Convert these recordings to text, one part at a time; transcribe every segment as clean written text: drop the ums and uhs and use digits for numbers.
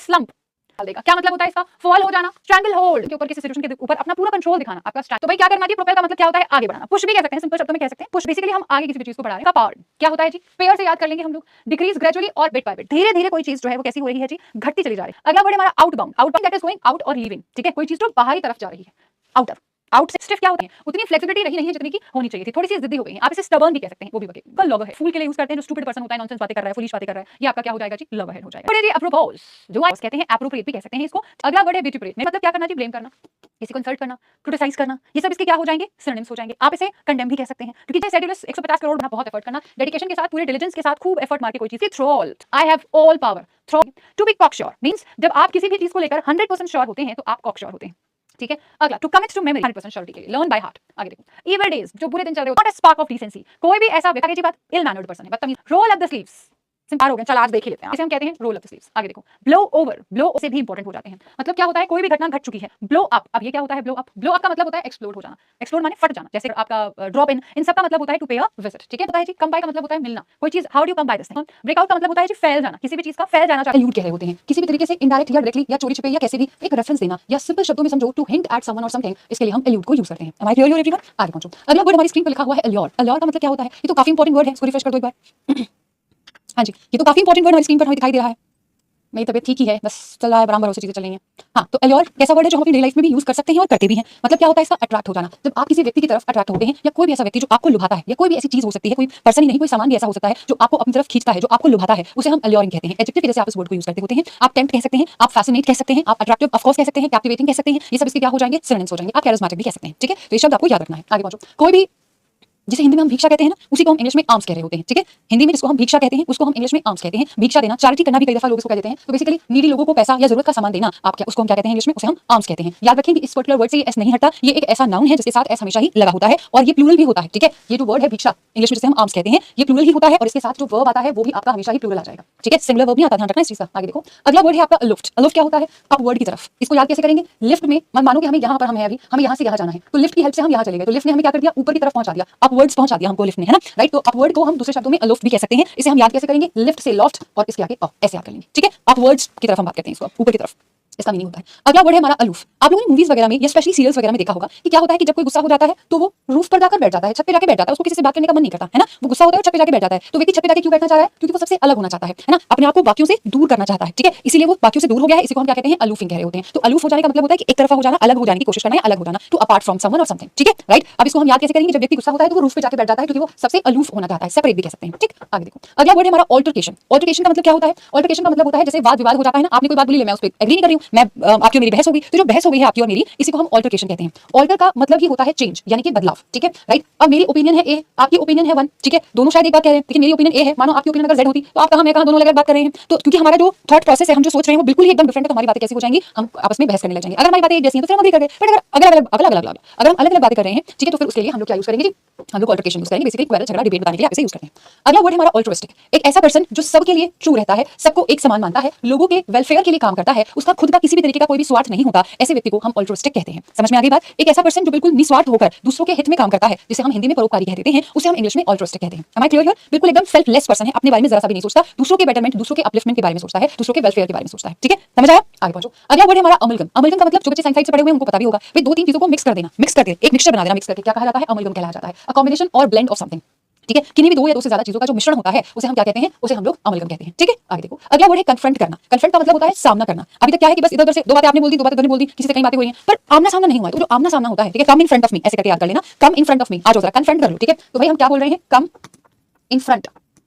Slump देगा। क्या मतलब होता है इसका? फॉल हो जाना, स्ट्रैंगल होल्ड के ऊपर, किसी सिचुएशन के ऊपर अपना पूरा कंट्रोल दिखाना आपका स्ट्रैंग। तो भाई क्या करना जी? प्रोपेल का मतलब क्या होता है? आगे बढ़ाना। पुश भी कह सकते हैं, सिंपल शब्दों में कह सकते हैं पुश। बेसिकली हम आगे किसी भी चीज को बढ़ा रहे हैं। का पावर क्या होता है जी? पेयर से याद कर लेंगे हम लोग। डिक्रीज ग्रेजुअली और बिट बाय बिट, धीरे धीरे कोई चीज जो है वो कैसी हो रही है जी? घटती चली जा रही है। अगला वर्ड हमारा outbound. Outbound that is going out और लीविंग, ठीक है? कोई चीज जो बाहरी तरफ जा रही है। आउटर आउट से स्टिफ क्या होती है? उतनी फ्लेक्सिबिलिटी रही नहीं है जितनी की होनी चाहिए थी, थोड़ी सी जिद्दी हो गई है। आप इसे स्टबर्न भी कह सकते हैं, वो भी वही कल लवर है। फूल के लिए यूज करते हैं, जो स्टूपिड पर्सन होता है, नॉनसेंस बातें कर रहा है, फुलिश बातें कर रहा है, ये आपका क्या हो जाएगा जी? लवर हेड हो जाएगा। फिर ये अप्रोपोज, जो आप कहते हैं एप्रोप्रिएट भी कह सकते हैं इसको। अगला वर्ड है विटुपरेट, मतलब क्या करना जी? ब्लेम करना, किसी को इंसल्ट करना, क्रिटिसाइज करना, ये सब इसके क्या हो जाएंगे? सिनोनिम्स हो जाएंगे। आप इसे कंडेम भी कह सकते हैं, क्योंकि सेड्यूलस 150 करोड़ बना, बहुत एफर्ट करना, डेडिकेशन के साथ, पूरे डिलिजेंस के साथ खूब एफर्ट मार के कोई चीज। थ्रोल, I have all power. Throw to be cocksure means जब आप किसी भी चीज को लेकर 100% श्योर होते हैं तो आप कॉकश्योर होते हैं, ठीक है? अगला to commit to memory, 100% surety के लिए, लर्न बाय हार्ट। आगे देखो, इविल डेज, जो बुरे दिन चल रहे हो, not a spark of decency, कोई भी ऐसा व्यक्ति की बात, इल मैनर्ड पर्सन है, बदतमीज। Roll up the sleeves, simple हो गया, चल आज देख ही लेते हैं, इसे हम कहते हैं रोल अप द स्लीव्स। आगे देखो, ब्लो ओवर, ब्लो से भी इंपॉर्टेंट हो जाते हैं। मतलब क्या होता है? कोई भी घटना घट चुकी है, ब्लो अप। अब ये क्या होता है? ब्लो अप, ब्लो अप का मतलब होता है एक्सप्लोड हो जाना। एक्सप्लोड माने फट जाना, जैसे आपका ड्रॉप इन सब का मतलब होता है टू पे अ विजिट, ठीक है? पता है जी? कम बाय का मतलब होता है मिलना, कोई चीज, how do you come by this thing. Breakout का मतलब होता है जी फैल जाना, किसी भी चीज का फैल जाना, चाहे यूट कह रहे होते हैं, किसी भी तरीके से इनडायरेक्ट या डायरेक्टली या चोरी छिपे या कैसे भी एक रेफरेंस देना, या सिंपल शब्दों में समझो टू हिंट एट समवन और समथिंग, इसके लिए हम एल्यूड को यूज करते हैं। Am I clear everyone? आगे पहुंचो। अगला वर्ड हमारी स्क्रीन पर लिखा हुआ है एल्योर। एल्योर का मतलब क्या होता है? ये तो काफी इंपॉर्टेंट वर्ड है, इसको रिफ्रेश कर दो एक बार। हाँ जी, ये तो काफी इंपॉर्टेंट वर्ड हमारी स्क्रीन पर हमें दिखाई दे रहा है। मेरी तबीयत ठीक ही है, बस चल रहा है, बराबर हो, चीजें चल रही हैं। हाँ, तो एल्योर कैसा वर्ड है जो हम अपनी डेली लाइफ में भी यूज कर सकते हैं और करते भी हैं। मतलब क्या होता है इसका? अट्रैक्ट हो जाना। जब आप किसी व्यक्ति की तरफ अट्रैक्ट होते हैं, या कोई भी ऐसा व्यक्ति जो आपको लुभाता है, या कोई भी ऐसी चीज हो सकती है, कोई पर्सन ही नहीं, कोई सामान भी ऐसा हो सकता है जो आपको अपनी तरफ खींचता है, जो आपको लुभाता है, उसे हम एल्योरिंग कहते हैं। एडजेक्टिव की जैसे आप इस वर्ड को यूज करते होते हैं। आप टेम्प्ट कह सकते हैं, आप फैसिनेट कह सकते हैं, आप अट्रैक्टिव ऑफ कोर्स कह सकते हैं, कैप्टिवेटिंग कह सकते हैं, ये सब इसके क्या हो जाएंगे? सिनोनिम्स हो जाएंगे। आप कैरिज्मेटिक भी कह सकते हैं, ठीक है? तो ये शब्द आपको याद रखना है। आगे पहुंचो। कोई भी जिसे हिंदी में हम भिक्षा कहते हैं ना, उसी को हम इंग्लिश में आर्म्स कह रहे होते हैं, ठीक है? हिंदी में जिसको हम भिक्षा कहते हैं उसको हम इंग्लिश में आर्म्स कहते हैं। भिक्षा देना, चैरिटी करना भी कई दफा लोग इसको कह देते हैं। तो बेसिकली नीडी लोगों को पैसा या जरूरत का सामान देना, आप क्या उसको हम क्या कहते हैं इंग्लिश में? उसे हम आर्म्स कहते हैं। याद रखें कि इस पर्टिकुलर वर्ड से ये एस नहीं हटता, ये एक ऐसा नाउन है जिसके साथ एस हमेशा ही लगा होता है, और ये प्लूरल भी होता है, ठीक है? ये जो वर्ड है भिक्षा, इंग्लिश में जिसे हम आर्म्स कहते हैं, ये प्लूरल ही होता है, और इसके साथ जो वर्ब आता है वो भी आपका हमेशा ही प्लूरल आ जाएगा, ठीक है? सिंगुलर वर्ब नहीं आता, ध्यान रखना इस चीज का। आगे देखो, अगला वर्ड है आपका अलोफ्ट। अलोफ्ट क्या होता है? अपवर्ड की तरफ। इसको याद कैसे करेंगे? लिफ्ट में मानो कि हमें यहाँ पर हम है अभी, हमें यहाँ से यहाँ जाना है, तो लिफ्ट की हेल्प से हम यहाँ चले गए, तो लिफ्ट ने हमें क्या कर दिया? ऊपर की तरफ पहुंचा दिया, अपवर्ड्स पहुंचा दिया हमको लिफ्ट ने, है ना? राइट? तो अपवर्ड को हम दूसरे शब्दों में अलोफ्ट भी कह सकते हैं। इसे हम याद कैसे करेंगे? लिफ्ट से लॉफ्ट और इसके आगे अप, ऐसे याद कर लेंगे, ठीक है? अपवर्ड्स की तरफ हम बात करते हैं, इसको ऊपर की तरफ, इसका मीनिंग होता है। अगला वर्ड है हमारा अलूफ। आप लोगों ने मूवीज वगैरह में या स्पेशली सीरियल्स वगैरह में देखा होगा कि क्या होता है कि जब कोई गुस्सा हो जाता है तो वो रूफ पर जाकर बैठ जाता है, छत पे जाके बैठ जाता है, उसको किसी से बात करने का मन नहीं करता, है ना? वो गुस्सा होता है और छत पे जाके बैठ जाता है। तो व्यक्ति छत पे जाके क्यों बैठना चाह रहा है? क्योंकि वो सबसे अलग होना चाहता है ना? अपने आप को बाकियों से दूर करना चाहता है, ठीक है? इसीलिए वो बाकियों से दूर हो गया है। इसी को हम क्या कहते हैं? अलूफिंग कह रहे होते हैं। तो अलूफ हो जाने का मतलब होता है कि एक तरफा हो जाना, अलग हो जाने की कोशिश करना, या अलग हो जाना, टू अपार्ट फ्रॉम समवन और समथिंग, ठीक है? राइट? अब इसको हम याद कैसे करेंगे? जब व्यक्ति गुस्सा होता है तो वो रूफ पे जाके बैठ जाता है, क्योंकि वो सबसे अलूफ होना चाहता है, सेपरेट भी कह सकते हैं, ठीक? आगे देखो, अगला वर्ड है हमारा ऑल्टरकेशन। ऑल्टरकेशन का मतलब क्या होता है? ऑल्टरकेशन का मतलब होता है जैसे वाद विवाद हो जाता है ना, आपने कोई बात बोली, मैं उस पर एग्री नहीं कर रही हूं, मैं आपकी और मेरी बहस हो गई, तो जो बहस हो गई है आपकी और मेरी, इसी को हम ऑल्टरकेशन कहते हैं। ऑल्टर का मतलब ही होता है चेंज, यानी कि बदलाव, ठीक है? राइट? अब मेरी ओपिनियन है ए, आपकी ओपिनियन है 1, ठीक है? दोनों शायद एक बात कह रहे हैं, लेकिन मेरी ओपिनियन ए है, मानो आपकी ओपिनियन अगर Z होती तो आप कहां मैं कहां, दोनों अलग बात कर रहे हैं। तो क्योंकि हमारा जो थॉट प्रोसेस है, हम जो सोच रहे हैं वो बिल्कुल ही एकदम डिफरेंट है, तो हमारी बातें कैसी हो जाएंगी? हम आपस में बहस करने लग जाएंगे। अगर हमारी बातें एक जैसी हैं तो फिर हम अग्री कर गए, बट अगर हम अलग अलग बातें कर रहे हैं, ठीक है, तो फिर उसके लिए हम लोग क्या यूज करेंगे जी? हम लोग ऑल्टरकेशन यूज करेंगे। बेसिकली क्वेरल, झगड़ा, डिबेट बताने के लिए आप इसे यूज करते हैं। अगला वर्ड है हमारा ऑल्ट्रुइस्टिक। एक ऐसा पर्सन जो सबके लिए ट्रू रहता है, सबको एक समान मानता है, लोगों के वेलफेयर के लिए काम करता है, उसका खुद का किसी भी तरीके का कोई भी स्वार्थ नहीं होता, ऐसे व्यक्ति को हम ऑल्ट्रुइस्टिक कहते हैं। समझ में आ गई बात? एक ऐसा पर्सन जो बिल्कुल निस्वार्थ होकर दूसरों के हित में काम करता है, जिसे हम हिंदी में परोपकारी कह देते हैं, उसे हम इंग्लिश में ऑल्ट्रुइस्टिक कहते हैं। Am I clear here? बिल्कुल एकदम सेल्फलेस पर्सन है, अपने बारे में जरा सा भी नहीं सोचता, दूसरों के बेटरमेंट, दूसरों के अपलिफ्टमेंट के बारे में सोचता है, दूसरों के वेलफेयर के बारे में सोचता है, ठीक है? समझ आया? आगे पहुंचो। अगला वर्ड है हमारा अमलगम। अमलगम का मतलब जो बच्चे साइंस साइड से पढ़े हुए हैं उनको पता भी होगा, भाई दो तीन चीजों को मिक्स कर देना, मिक्स करके एक मिक्सचर बना देना, मिक्स करके क्या कहा जाता है? अमलगम कहलाया जाता है। अ कॉम्बिनेशन और ब्लेंड ऑफ समथिंग, ठीक है? किन्हीं भी दो या दो से ज्यादा चीजों का जो मिश्रण होता है उसे हम क्या कहते हैं? उसे हम लोग अमलगम कहते हैं, ठीक है? आगे देखो, अगला वर्ड है कन्फ्रंट करना। कन्फ्रंट का मतलब होता है सामना करना। अभी तक क्या है कि बस इधर उधर से दो बातें आपने बोल दी, दो बातें उन्होंने बोल दी, किसी से कई बातें हुई हैं, पर आमना सामना नहीं हुआ है। तो जो आमना सामना होता है, ठीक है, कम इन फ्रंट ऑफ मी, ऐसे करके याद कर लेना, कम इन फ्रंट ऑफ मी, आ जाओ जरा कन्फ्रंट कर लो, ठीक है? तो भाई हम क्या बोल रहे हैं? कम इन फ्रंट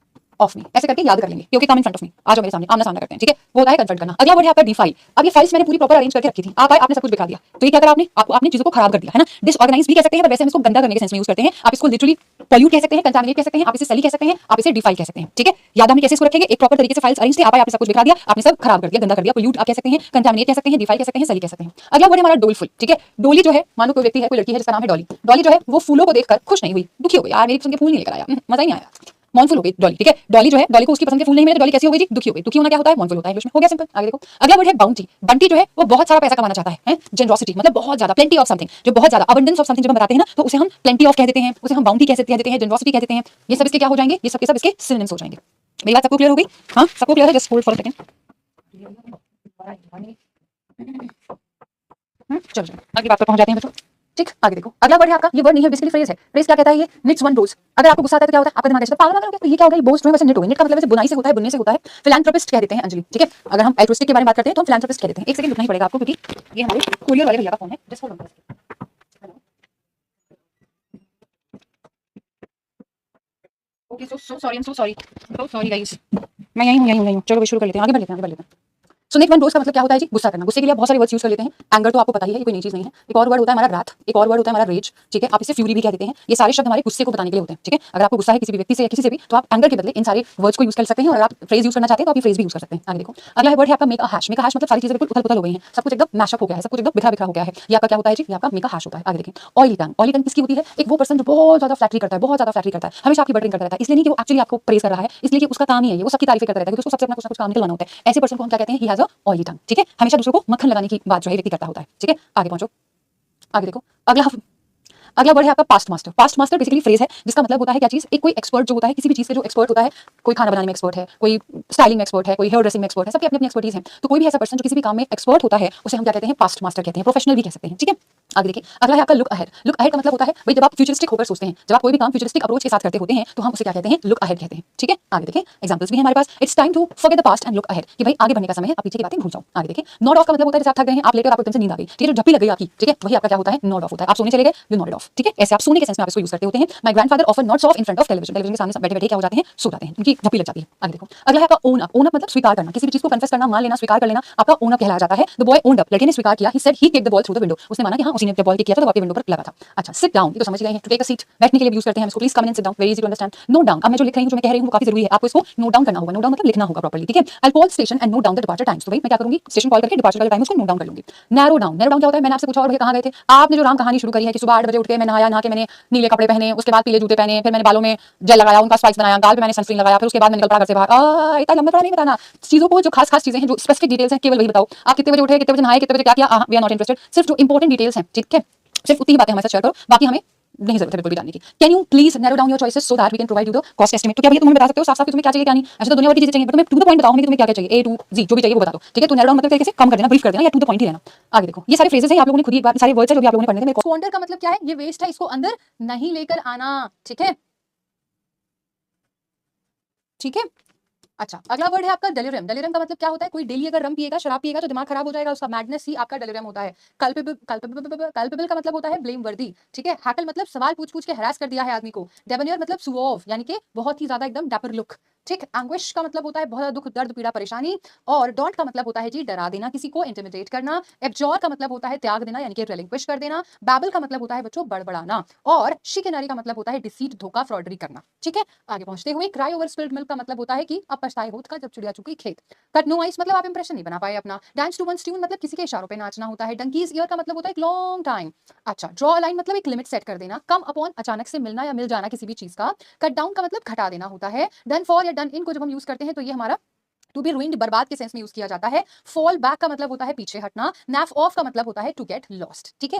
ऑफ मी, ऐसे करके याद कर लेंगे, क्योंकि कम इन फ्रंट ऑफ मी, आ जाओ मेरे सामने, आमना सामना करते हैं, ठीक है? वो होता है कन्फ्रंट करना। अगला वर्ड है आपका डिफाइल। अब ये फाइल्स मैंने पूरी प्रॉपर अरेंज करके रखी थी, आप आए, आपने सब कुछ दिखा दिया, तो ये क्या करा आपने? आपने चीजों को खराब कर दिया, है ना? डिसऑर्गेनाइज भी कह सकते हैं, पर वैसे हम इसको गंदा करने के सेंस में यूज करते हैं। आप इसको लिटरली पॉल्यूट कह सकते हैं, कंटामिनेट कह सकते हैं, आप इसे सली कह सकते हैं, आप इसे डिफाइल कह सकते हैं, ठीक है? याद हमने कैसे इसको रखेंगे? एक प्रॉपर तरीके से फाइल्स अरेंज थे, आप आए, आपने सब कुछ दिखा दिया, आपने सब खराब कर दिया, गंदा कर दिया, पॉल्यूट आप कह सकते हैं, कंटामिनेट कह सकते हैं, डिफाइल कह सकते हैं, सली कह सकते हैं। अगला वर्ड है हमारा डोलफुल, ठीक है? डोली जो है, मानो कोई व्यक्ति है, कोई लड़की है जिसका नाम है डॉली। डॉली जो है वो फूलों को देखकर खुश नहीं हुई, दुखी हो गई, यार मेरी पसंद के फूल नहीं लेकर आया, मजा ही नहीं आया, मॉनफुल हो गई डॉली, ठीक है? डॉली जो है, डॉली को उसकी पसंद के फूल नहीं मिले, डॉली कैसी हो गई जी? दुखी हो गई। दुखी होना क्या होता है? मॉनफुल होता है, इंग्लिश में हो गया सिंपल। आगे देखो, अगला वर्ड है बाउंटी। बंटी जो है वो बहुत सारा पैसा कमाना चाहता है, जनरॉसिटी मतलब बहुत ज्यादा, प्लेंटी ऑफ समथिंग, जो बहुत ज्यादा, अबंडेंस ऑफ समथिंग जब हम बताते हैं ना, तो उसे हम प्लेंटी ऑफ कह देते हैं, उसे हम बाउंटी कह देते हैं, जनरॉसिटी कह देते हैं। ये सब इसके क्या हो जाएंगे? ये सब के सब इसके सिनोनिम्स हो जाएंगे। मेरी बात सबको क्लियर हो गई? हाँ, सबको क्लियर है? Just hold for a second. चलो अगली बात पर पहुंच जाते हैं बच्चों। ठीक, आगे देखो अगला वर्ड है आपका, ये वर्ड नहीं है बेसिकली फ्रेज है। फ्रेज क्या कहता है, ये निट्स वन रोज। अगर आपको गुस्सा आता है तो क्या होता है, आपका दिमाग ऐसा पागल हो गया, ये क्या हो गया, ये बोस्ट वैसे निट हो गई। निट का मतलब वैसे बुनाई से होता है, बुनने से होता है। फिलैंथ्रोपिस्ट कह देते हैं अंजलि, ठीक है। अगर हम एल्ट्रुइस्टिक के बारे में बात करते हैं तो हम फिलैंथ्रोपिस्ट कह देते हैं। एक सेकंड रुकना ही पड़ेगा आपको, क्योंकि ये हमारे कोरियर वाले भैया का फोन है। Just hold on. Okay, so sorry, I am so sorry guys. मैं यहीं हूं। चलो शुरू कर लेते हैं, आगे बढ़ लेते हैं। सो निट वन रोज का मतलब क्या होता है जी, गुस्सा करना। गुस्से के लिए बहुत सारे वर्ड्स यूज कर लेते हैं। एंगर तो आपको पता ही है, ये कोई नई चीज नहीं है। एक और वर्ड होता है हमारा रात, एक और वर्ड होता है हमारा रेज, ठीक है। आप इसे फ्यूरी भी कह देते हैं। ये सारे शब्द हमारे गुस्से को बताने के लिए होते हैं, ठीक है। अगर आपको गुस्सा है किसी भी व्यक्ति से या किसी से भी, तो आप एंगर के बदले इन सारे वर्ड्स को यूज कर सकते हैं। और अगर आप फ्रेज यूज करना चाहते हैं तो आप ये फ्रेज भी यूज कर सकते हैं। आगे देखो अगला वर्ड है आपका make a hash. Make a hash मतलब सारी चीजें बिल्कुल उथल-पुथल हो गई हैं, सब कुछ एकदम मैशअप हो गया है, सब कुछ एकदम बिखरा-बिखरा हो गया है। ये आपका क्या होता है जी, ये आपका मेक अ हैश होता है। आगे देखें ऑयली टंग। ऑयली टंग किसकी होती है, एक वो पर्सन जो बहुत ज्यादा फ्लैटरी करता है, बहुत ज्यादा फ्लैटरी करता है, हमेशा आपकी बटरिंग करता रहता है। इसलिए नहीं कि वो एक्चुअली आपको प्रेज कर रहा है, इसलिए कि उसका काम ही है, वो सबकी तारीफें करता रहता है, क्योंकि उसको सबसे अपना कुछ ना कुछ काम निकलवाना होता है। ऐसे पर्सन को हम क्या कहते हैं, ही हैज अ ऑयली टंग, ठीक है। हमेशा दूसरों को मक्खन लगाने की बात जो है व्यक्ति करता होता है, ठीक है। आगे पहुंचो, आगे देखो अगला वर्ड है आपका past master. Past master basically phrase है जिसका मतलब होता है क्या चीज, एक कोई एक्सपर्ट जो होता है किसी भी चीज के, जो एक्सपर्ट होता है, कोई खाना बनाने में एक्सपर्ट है, कोई स्टाइलिंग में एक्सपर्ट है, कोई हेयर ड्रेसिंग में एक्सपर्ट है, सबकी अपनी अपनी एक्सपर्टीज है। तो कोई भी ऐसा पर्सन जो किसी भी काम में एक्सपर्ट होता है उसे हम क्या कहते हैं, पास्ट मास्टर कहते हैं, प्रोफेशनल भी कह सकते हैं, ठीक है। आगे देखिए अगला है आपका लुक अहेड। लुक अहेड का मतलब होता है भाई जब आप फ्यूचरिस्टिक होकर सोचते हैं, जब आप कोई भी काम फ्यूचरिस्टिक अप्रोच के साथ करते होते हैं तो हम उसे क्या कहते हैं, लुक अहेड कहते हैं, ठीक है। आगे देखिए एग्जांपल्स भी हैं हमारे पास। It's time to forget the past and look ahead, कि भाई आगे बढ़ने का समय है, आप पीछे की बातें भूल जाओ। आगे देखिए नॉड ऑफ का मतलब होता है जैसे आप थक गए हैं, आप लेटे और आपको एकदम से नींद आ गई, ठीक है, जो झप्पी लग गई आपकी, ठीक है, वही आपका क्या होता है, नॉड ऑफ होता है। आप सोने चले गए, यू नॉडेड ऑफ, ठीक है। ऐसे आप सोने के सेंस में आप इसको यूज करते होते हैं। My grandfather often nods off in front of television. Television के सामने बैठे बैठे क्या हो जाते हैं, सो जाते हैं, उनकी झप्पी लग जाती है। आगे देखो अगला है आपका ओन अप। ओन अप मतलब स्वीकार करना, किसी भी चीज को कन्फेस करना, मान लेना, स्वीकार कर लेना, आपका ओन अप कहलाया जाता है। द बॉय ओन्ड अप, लड़के ने स्वीकार किया, he said he kicked the ball through the window. उसने माना कि हां उसी ने जब बॉल किक किया था तो आपके विंडो पर लगा था। अच्छा सिट डाउन, ये तो समझ गए हैं, टू टेक अ सीट, बैठने के लिए यूज करते हैं हम इसको। Please come in and sit down, very easy to understand. Note down, अब मैं जो लिख रही हूं, जो मैं कह रही हूं वो काफी जरूरी है, आपको इसको नोट डाउन करना होगा। नोट डाउन मतलब लिखना होगा प्रॉपर्ली, ठीक है। I call station and note down the departure times. तो भाई मैं क्या करूंगी, स्टेशन कॉल करके डिपार्चर का टाइम उसको नोट डाउन कर लूंगी। नैरो डाउन, नैरो डाउन क्या होता है, मैंने आपसे पूछा और भैया कहां गए थे, आपने जो राम कहानी शुरू करी है कि सुबह 8 बजे उठ के मैं नहाया, नहा के मैंने नीले कपड़े पहने, उसके बाद पीले जूते पहने, फिर मैंने बालों में जेल लगाया, उनका स्पाइक्स बनाया, गाल पे मैंने सनस्क्रीन लगाया, फिर उसके बाद मैं निकल पड़ा घर से बाहर। इतना लंबा नहीं बताना चीजों को, जो खास खास चीजें हैं, जो स्पेसिफिक डिटेल्स हैं, केवल वही बताओ। आप कितने बजे उठे, कितने बजे नहाए, कितने बजे क्या किया, वी आर नॉट इंटरेस्टेड। सिर्फ जो इंपॉर्टेंट डिटेल्स हैं, ठीक है, सिर्फ उतनी ही बातें हमारे साथ शेयर करो, बाकी हमें नहीं जरूरत है बिल्कुल भी जानने की। Can you please narrow down your choices so that we can provide you the cost estimate. तो क्या भैया तुम हमें बता सकते हो साफ साफ कि तुम्हें क्या चाहिए क्या नहीं। ऐसे तो दुनिया भर की चीजें चाहिए, बट तुम्हें टू द पॉइंट बताओ हमें कि तुम्हें क्या क्या चाहिए, ए टू जी जो भी चाहिए वो बता दो, ठीक है। तो नैरो डाउन मतलब तरीके से कम कर देना, ब्रीफ कर देना, या टू द पॉइंट ही रहना। आगे देखो ये सारे फ्रेजेस हैं, आप लोगों ने खुद ही एक बार सारे वर्ड्स हैं जो भी आप लोगों ने पढ़ने थे। स्क्वांडर का मतलब क्या है, ये वेस्ट है, इसको अंदर नहीं लेकर आना, ठीक है, ठीक है। अच्छा अगला वर्ड है आपका डेलिरियम। डेलिरियम का मतलब क्या होता है, कोई डेली अगर रम पिएगा, शराब पिएगा तो दिमाग खराब हो जाएगा, उसका मैडनेस ही आपका डेलिरियम होता है। कल्पेबल का मतलब होता है ब्लेम वर्दी, ठीक है। हैकल मतलब सवाल पूछ पूछ के हरास कर दिया है आदमी को। डेबनियर मतलब सुओव, यानी कि बहुत ही ज्यादा एकदम डैपर लुक, ठीक। एंग्विश का मतलब होता है बहुत दुख, दर्द, पीड़ा, परेशानी। और डॉन्ट का मतलब होता है जी डरा देना, किसी को इंटिमिडेट करना। एब्जॉर का मतलब होता है त्याग देना, यानी कि रिलिंक्विश कर देना। बैबल का मतलब होता है बच्चों बड़बड़ाना। और शिकनारी का मतलब होता है डिसीट, धोखा, फ्रॉडरी करना, ठीक है। आगे पहुंचते हुए क्राई ओवर स्पिल्ड मिल्क का मतलब होता है कि अब पछताए होत का जब चिड़िया चुकी खेत। कट नो आइस मतलब आप इंप्रेशन नहीं बना पाए अपना। डांस टू वन ट्यून मतलब किसी के इशारों पे नाचना होता है। डंकीज ईयर का मतलब होता है एक लॉन्ग टाइम। अच्छा ड्रॉ अ लाइन मतलब एक लिमिट सेट कर देना। कम अपॉन अचानक से मिलना या मिल जाना किसी भी चीज का। कट डाउन का मतलब घटा देना होता है। डन फॉर या डन इन को जब हम यूज करते हैं तो ये हमारा टू बी रूइंड, बर्बाद के सेंस में यूज किया जाता है। फॉल बैक का मतलब होता है पीछे हटना। नैफ ऑफ का मतलब होता है टू गेट लॉस्ट, ठीक है।